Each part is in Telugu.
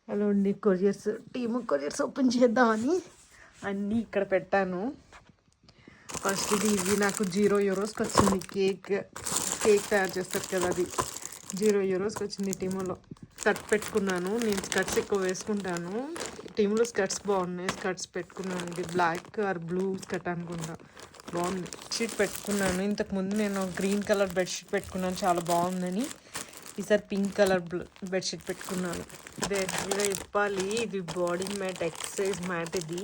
హలో అండి, కొరియర్స్ ఓపెన్ చేద్దామని అన్నీ ఇక్కడ పెట్టాను. ఫస్ట్ ఇది నాకు €0 వచ్చింది. కేక్ తయారు చేస్తారు కదా, అది €0 వచ్చింది. టీములో స్కర్ట్ పెట్టుకున్నాను. నేను స్కర్ట్స్ ఎక్కువ వేసుకుంటాను. టీములో స్కర్ట్స్ బాగున్నాయి. స్కర్ట్స్ పెట్టుకున్నాను. ఇది బ్లాక్ ఆర్ బ్లూ స్కర్ట్ అనుకుంటా, బాగుంది. బెడ్షీట్ పెట్టుకున్నాను. ఇంతకుముందు నేను గ్రీన్ కలర్ బెడ్షీట్ పెట్టుకున్నాను, చాలా బాగుందని. ఈసారి పింక్ కలర్ బెడ్షీట్ పెట్టుకున్నాను. ఇది యాక్చువల్గా చెప్పాలి, ఇది బాడీ మ్యాట్, ఎక్సర్సైజ్ మ్యాట్. ఇది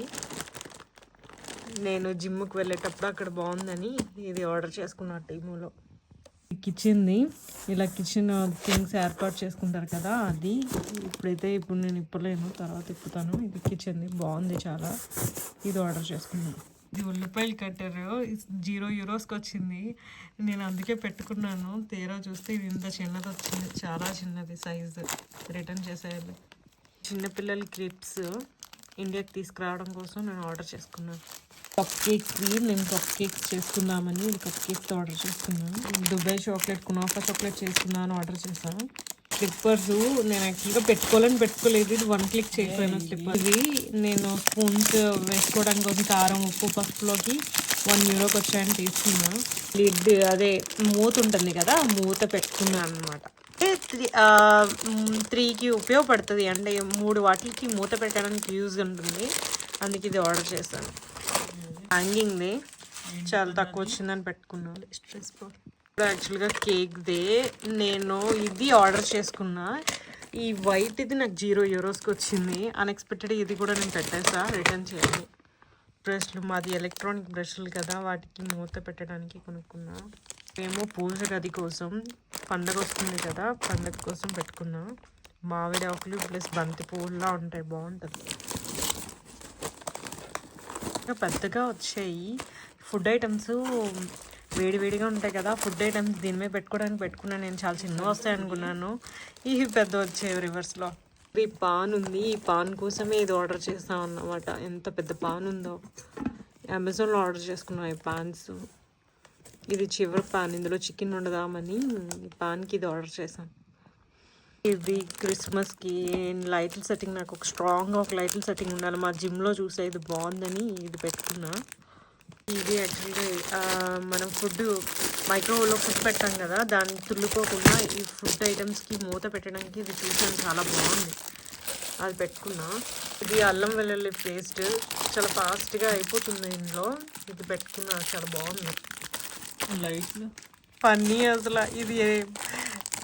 నేను జిమ్కి వెళ్ళేటప్పుడు అక్కడ బాగుందని ఇది ఆర్డర్ చేసుకున్నాను టీములో. కిచెన్ది ఇలా కిచెన్ థింగ్స్ ఏర్పాటు చేసుకుంటారు కదా, అది ఇప్పుడు నేను ఇప్పలేను, తర్వాత ఇప్పుతాను. ఇది కిచెన్ది బాగుంది చాలా. ఇది ఆర్డర్ చేసుకున్నాను. ఇది ఉల్లిపాయలు కట్టారు, €0 వచ్చింది. నేను అందుకే పెట్టుకున్నాను. తీరా చూస్తే ఇది ఇంత చిన్నది వచ్చింది, చాలా చిన్నది సైజు. రిటర్న్ చేసేయాలి. చిన్నపిల్లల క్లిప్స్ ఇండియాకి తీసుకురావడం కోసం నేను ఆర్డర్ చేసుకున్నాను. కప్ కేక్స్ చేసుకుందామని కప్ కేక్స్ ఆర్డర్ చేసుకున్నాను. దుబాయ్ చాక్లెట్, కునాఫా చాక్లెట్ చేసుకుందామని ఆర్డర్ చేశాను. స్లిప్పర్స్ నేను యాక్చువల్గా పెట్టుకోలేదు. ఇది 1 క్లిక్ చేశాను స్లిప్పర్. ఇది నేను స్పూన్స్ వేసుకోవడానికి కోసం కారం, ఉప్పు, పసుపులోకి €1 వచ్చాయని తీసుకున్నా. లిడ్ అదే మూత ఉంటుంది కదా, మూత పెట్టుకున్నాను అనమాట. 3కి ఉపయోగపడుతుంది, అంటే 3 వాటికి మూత పెట్టడానికి యూజ్ ఉంటుంది. అందుకే ఇది ఆర్డర్ చేశాను. హ్యాంగింగ్ది చాలా తక్కువ వచ్చిందని పెట్టుకున్నాను. స్ట్రెస్ యాక్చువల్గా కేక్దే నేను ఇది ఆర్డర్ చేసుకున్నా. ఈ వైట్ ఇది నాకు €0 వచ్చింది. అన్ఎక్స్పెక్టెడ్ ఇది కూడా నేను పెట్టేసా, రిటర్న్ చేయాలి. బ్రష్లు మాది ఎలక్ట్రానిక్ బ్రష్లు కదా, వాటికి మూత పెట్టడానికి కొనుక్కున్నా. మేము పూజ గది కోసం, పండగ వస్తుంది కదా, పండగ కోసం పెట్టుకున్నా. మామిడి ఆకులు ప్లస్ బంతి పువ్వులా ఉంటాయి, బాగుంటుంది. పెద్దగా వచ్చాయి. ఫుడ్ ఐటమ్స్ వేడివేడిగా ఉంటాయి కదా, ఫుడ్ ఐటమ్స్ దీని మీద పెట్టుకున్నాను. నేను చాలా చిన్నగా వస్తాయి అనుకున్నాను, ఇవి పెద్ద వచ్చాయి రివర్స్లో. ఇది పాన్ ఉంది, ఈ పాన్ కోసమే ఇది ఆర్డర్ చేస్తాం అన్నమాట. ఎంత పెద్ద పాన్ ఉందో, అమెజాన్లో ఆర్డర్ చేసుకున్నాం ఈ పాన్స్. ఇది చివరి పాన్, ఇందులో చికెన్ వండుదామని ఈ పాన్కి ఇది ఆర్డర్ చేశాను. ఇది క్రిస్మస్కి లైట్ల సెట్టింగ్, నాకు ఒక స్ట్రాంగ్గా ఒక లైట్ల సెట్టింగ్ ఉండాలి. మా జిమ్లో చూసే ఇది బాగుందని ఇది పెట్టుకున్నా. ఇది యాక్చువల్గా మనం మైక్రోవేవ్లో ఫుడ్ పెట్టాం కదా, దాన్ని తుల్లుకోకుండా ఈ ఫుడ్ ఐటమ్స్కి మూత పెట్టడానికి ఇది చూసాను, చాలా బాగుంది, అది పెట్టుకున్నా. ఇది అల్లం వెల్లుల్లి పేస్ట్, చాలా ఫాస్ట్గా అయిపోతుంది ఇందులో. ఇది పెట్టుకున్నా, చాలా బాగుంది. లైట్లు ఫన్నీ అసలు ఇది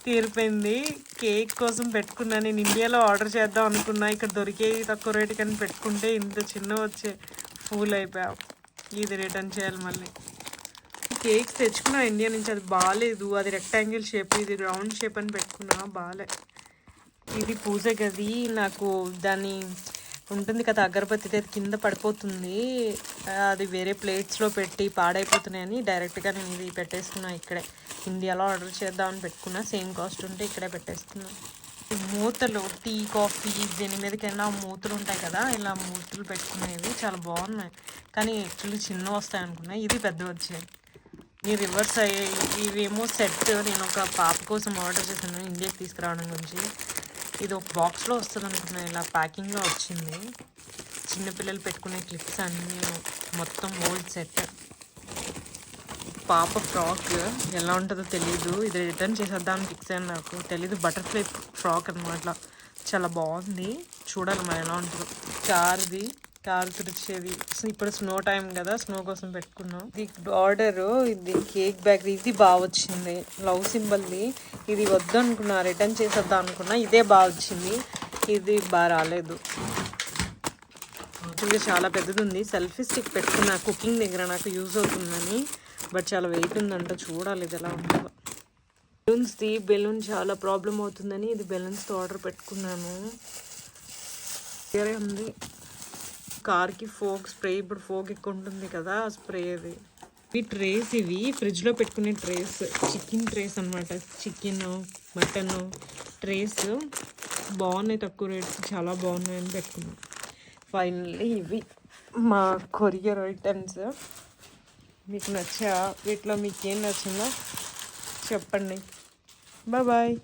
తీరిపోయింది. కేక్ కోసం పెట్టుకున్నా, నేను ఇండియాలో ఆర్డర్ చేద్దాం అనుకున్నా. ఇక్కడ దొరికేవి తక్కువ రేటు కానీ పెట్టుకుంటే ఇంత చిన్న వచ్చే, ఫూల్ అయిపోయాం. ఇది రిటర్న్ చేయాలి మళ్ళీ. కేక్స్ తెచ్చుకున్నా ఇండియా నుంచి, అది బాగాలేదు. అది రెక్టాంగిల్ షేప్, ఇది రౌండ్ షేప్ అని పెట్టుకున్నా, బాగాలే. ఇది పూజ గది, నాకు దాన్ని ఉంటుంది కదా అగరబత్తి, అది కింద పడిపోతుంది. అది వేరే ప్లేట్స్లో పెట్టి పాడైపోతున్నాయని డైరెక్ట్గా నేను ఇది పెట్టేసుకున్నా. ఇక్కడే ఇండియాలో ఆర్డర్ చేద్దామని పెట్టుకున్నా, సేమ్ కాస్ట్ ఉంటే ఇక్కడే పెట్టేసుకున్నా. మూతలు, టీ, కాఫీ దీని మీదకైనా మూతలు ఉంటాయి కదా, ఇలా మూతలు పెట్టుకునేవి చాలా బాగున్నాయి. కానీ యాక్చువల్లీ చిన్న వస్తాయి అనుకున్నా, ఇది పెద్ద వచ్చాయి. ఈ రివర్స్ అయ్యాయి. ఇవేమో సెట్, నేను ఒక పాప కోసం ఆర్డర్ చేశాను ఇండియాకి తీసుకురావడం గురించి. ఇది ఒక బాక్స్లో వస్తుంది అనుకున్నా, ఇలా ప్యాకింగ్లో వచ్చింది. చిన్నపిల్లలు పెట్టుకునే క్లిప్స్ అన్నీ మొత్తం ఓల్డ్ సెట్. పాప ఫ్రాక్ ఎలా ఉంటుందో తెలీదు, ఇది రిటర్న్ చేసేద్దామని ఫిక్స్ అయ్యాను. నాకు తెలీదు, బటర్ఫ్లై ఫ్రాక్ అనమాట, చాలా బాగుంది. చూడాలి మరి ఎలా ఉంటుందో. కారు తుడిచేది, ఇప్పుడు స్నో టైం కదా, స్నో కోసం పెట్టుకున్నాం. ఇది ఆర్డరు, ఇది కేక్ బ్యాగ్, ఇది బాగా వచ్చింది, లవ్ సింబల్ది. ఇది వద్దు అనుకున్నా, రిటర్న్ చేసేద్దాం అనుకున్నా, ఇదే బాగా వచ్చింది. ఇది బాగా రాలేదు. యాక్చువల్గా చాలా పెద్దది ఉంది. సెల్ఫీ స్టిక్ పెట్టుకున్నా కుకింగ్ దగ్గర, నాకు యూజ్ అవుతుందని. బట్ చాలా వెయిట్ ఉందంట, చూడాలి ఇది ఎలా ఉంటుందో. బెలూన్ చాలా ప్రాబ్లం అవుతుందని ఇది బెలూన్స్తో ఆర్డర్ పెట్టుకున్నాను. వేరే ఉంది. కార్కి ఫోక్ స్ప్రే, ఇప్పుడు ఫోక్ ఎక్కువ ఉంటుంది కదా, స్ప్రే అది. ఈ ట్రేస్, ఇవి ఫ్రిడ్జ్లో పెట్టుకునే ట్రేస్, చికెన్ ట్రేస్ అనమాట. చికెన్, మటన్ ట్రేస్ బాగున్నాయి, తక్కువ రేట్స్, చాలా బాగున్నాయని పెట్టుకున్నాను. ఫైనల్లీ ఇవి మా కొరియర్ ఐటమ్స్. మీకు వీటిలో మీకు ఏం నచ్చిందో చెప్పండి. బాయ్.